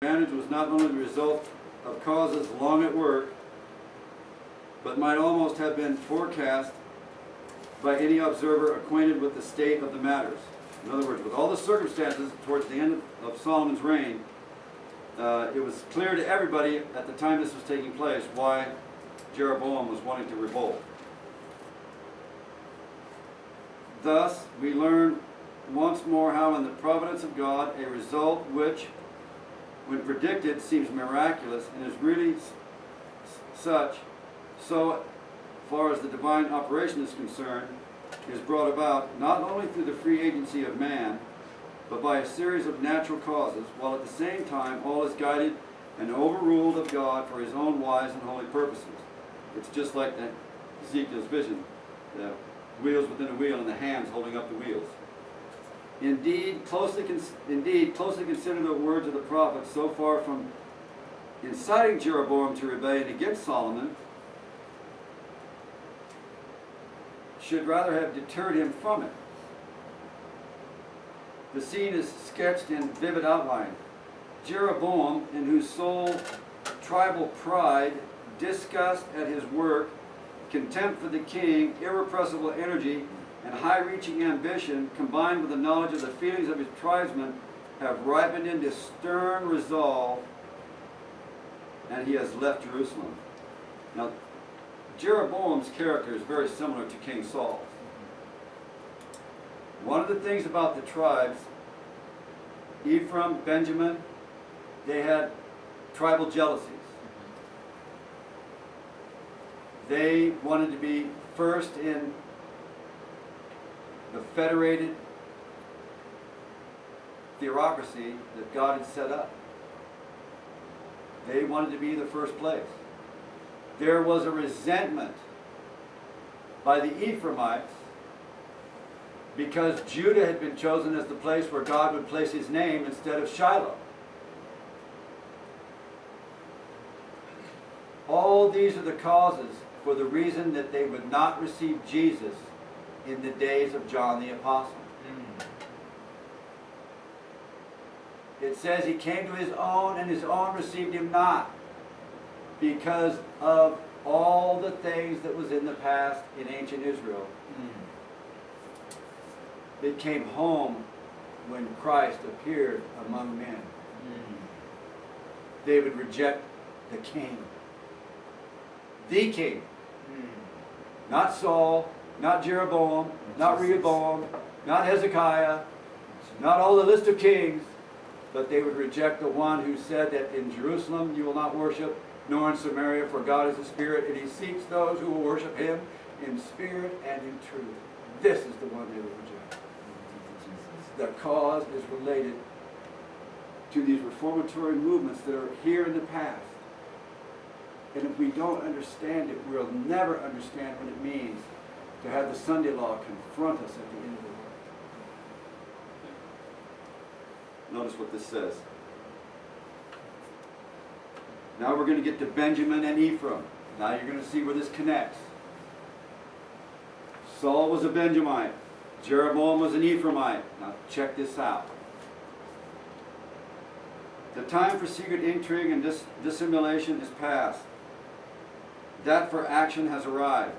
advantage was not only the result of causes long at work, but might almost have been forecast by any observer acquainted with the state of the matters. In other words, with all the circumstances towards the end of Solomon's reign, it was clear to everybody at the time this was taking place why Jeroboam was wanting to revolt. Thus, we learn once more how in the providence of God, a result which, when predicted, seems miraculous and is really such, so far as the divine operation is concerned, is brought about not only through the free agency of man, but by a series of natural causes, while at the same time all is guided and overruled of God for his own wise and holy purposes. It's just like that Ezekiel's vision, the wheels within a wheel and the hands holding up the wheels. Indeed, closely consider the words of the prophet so far from inciting Jeroboam to rebellion against Solomon, should rather have deterred him from it. The scene is sketched in vivid outline. Jeroboam, in whose soul tribal pride, disgust at his work, contempt for the king, irrepressible energy, and high-reaching ambition, combined with the knowledge of the feelings of his tribesmen, have ripened into stern resolve, and he has left Jerusalem. Now, Jeroboam's character is very similar to King Saul's. One of the things about the tribes, Ephraim, Benjamin, they had tribal jealousies. They wanted to be first in the federated theocracy that God had set up. They wanted to be the first place. There was a resentment by the Ephraimites because Judah had been chosen as the place where God would place his name instead of Shiloh. All these are the causes for the reason that they would not receive Jesus in the days of John the Apostle. It says he came to his own and his own received him not, because of all the things that was in the past in ancient Israel. It came home when Christ appeared among men. They would reject the king. The king. Not Saul, not Jeroboam, not Rehoboam, not Hezekiah, not all the list of kings, but they would reject the one who said that in Jerusalem you will not worship, nor in Samaria, for God is a spirit, and he seeks those who will worship him in spirit and in truth. This is the one they would reject. The cause is related to these reformatory movements that are here in the past. And if we don't understand it, we'll never understand what it means to have the Sunday law confront us at the end of the world. Notice what this says. Now we're going to get to Benjamin and Ephraim. Now you're going to see where this connects. Saul was a Benjamite. Jeroboam was an Ephraimite. Now check this out. The time for secret intrigue and dissimulation is past. That for action has arrived.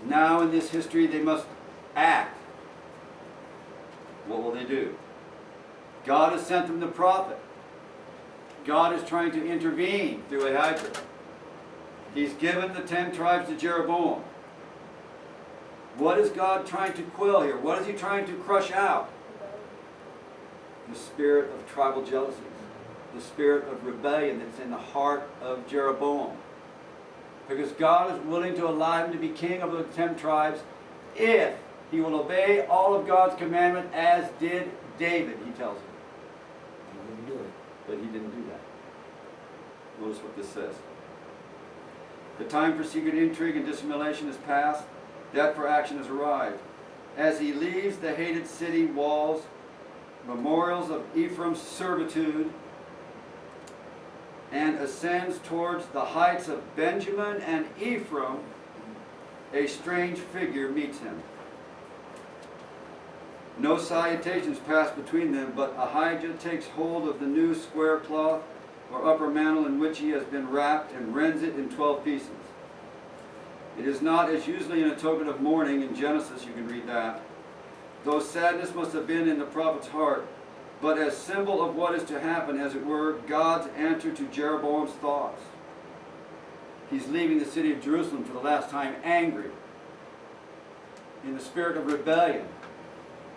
Now in this history they must act. What will they do? God has sent them the prophet. God is trying to intervene through Ahijah. He's given the 10 tribes to Jeroboam. What is God trying to quell here? What is he trying to crush out? The spirit of tribal jealousies. The spirit of rebellion that's in the heart of Jeroboam. Because God is willing to allow him to be king over the 10 tribes if he will obey all of God's commandment as did David, he tells him. He wouldn't do it. But he didn't do that. Notice what this says. The time for secret intrigue and dissimulation is past. Death for action has arrived. As he leaves the hated city walls, memorials of Ephraim's servitude, and ascends towards the heights of Benjamin and Ephraim, a strange figure meets him. No salutations pass between them, but Ahijah takes hold of the new square cloth or upper mantle in which he has been wrapped, and rends it in 12 pieces. It is not as usually in a token of mourning in Genesis, you can read that, though sadness must have been in the prophet's heart, but as symbol of what is to happen, as it were, God's answer to Jeroboam's thoughts. He's leaving the city of Jerusalem for the last time angry, in the spirit of rebellion,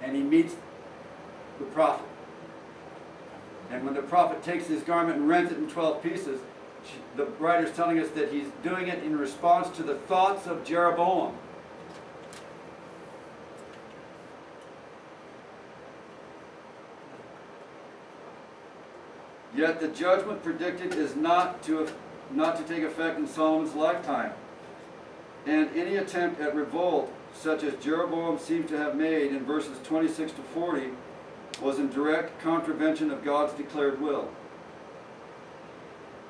and he meets the prophet. And when the prophet takes his garment and rends it in 12 pieces, the writer's telling us that he's doing it in response to the thoughts of Jeroboam. Yet the judgment predicted is not to take effect in Solomon's lifetime. And any attempt at revolt, such as Jeroboam seems to have made in verses 26 to 40, was in direct contravention of God's declared will.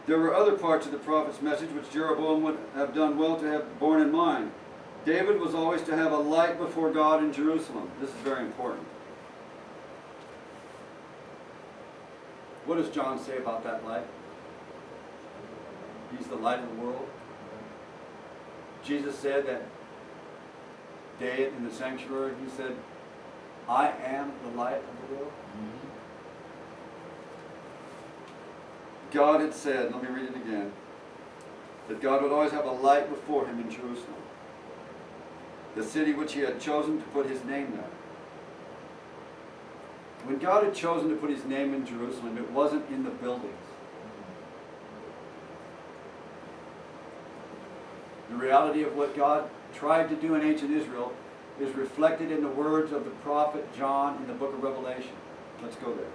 There were other parts of the prophet's message which Jeroboam would have done well to have borne in mind. David was always to have a light before God in Jerusalem. This is very important. What does John say about that light? He's the light of the world. Jesus said that day in the sanctuary, he said, I am the light of the world. God had said, let me read it again, that God would always have a light before him in Jerusalem, the city which he had chosen to put his name there. When God had chosen to put his name in Jerusalem, it wasn't in the buildings. The reality of what God tried to do in ancient Israel is reflected in the words of the prophet John in the book of Revelation. Let's go there.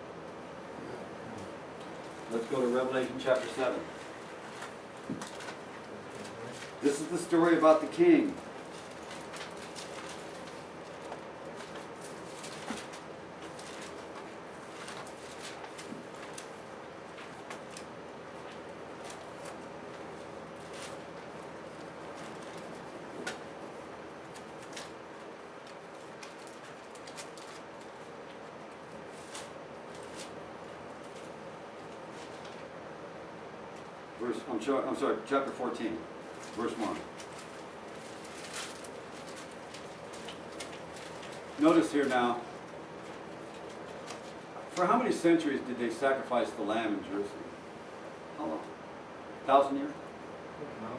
Let's go to Revelation chapter 7. This is the story about the king. I'm sorry, chapter 14, verse 1. Notice here now, for how many centuries did they sacrifice the lamb in Jerusalem? How long? 1,000 years?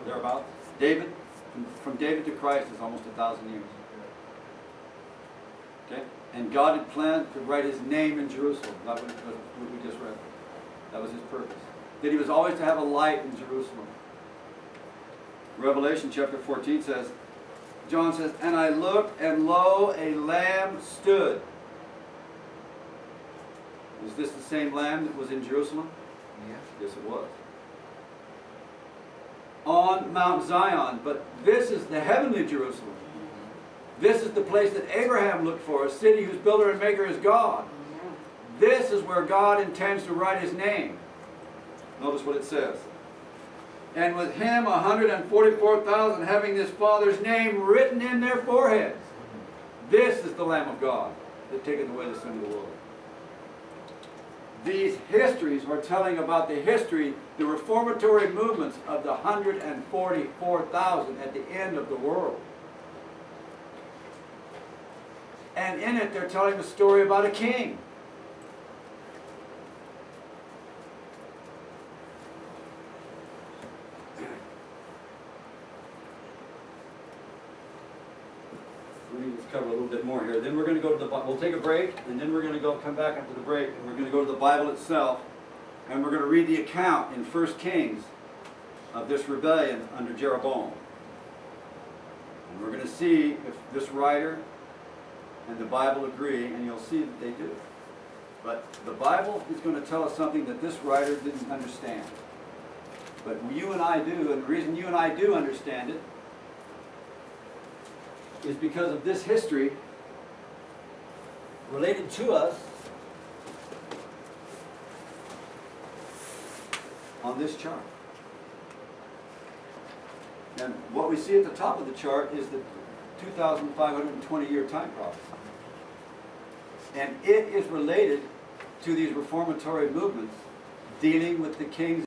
Thereabouts? David? From David to Christ is almost 1,000 years. Okay? And God had planned to write his name in Jerusalem. That's what we just read. That was his purpose. That he was always to have a light in Jerusalem. Revelation chapter 14 says, John says, and I looked, and lo, a lamb stood. Was this the same lamb that was in Jerusalem? Yeah. Yes, it was. On Mount Zion, but this is the heavenly Jerusalem. This is the place that Abraham looked for, a city whose builder and maker is God. This is where God intends to write his name. Notice what it says. And with him 144,000 having his Father's name written in their foreheads. This is the Lamb of God that taketh away the sin of the world. These histories are telling about the history, the reformatory movements of the 144,000 at the end of the world. And in it they're telling the story about a king. Let's cover a little bit more here. Then we're going to go to the Bible. We'll take a break, and then we're going to come back after the break, and we're going to go to the Bible itself, and we're going to read the account in 1 Kings of this rebellion under Jeroboam. And we're going to see if this writer and the Bible agree, and you'll see that they do. But the Bible is going to tell us something that this writer didn't understand. But you and I do, and the reason you and I do understand it is because of this history related to us on this chart. And what we see at the top of the chart is the 2,520-year time prophecy. And it is related to these reformatory movements dealing with the kings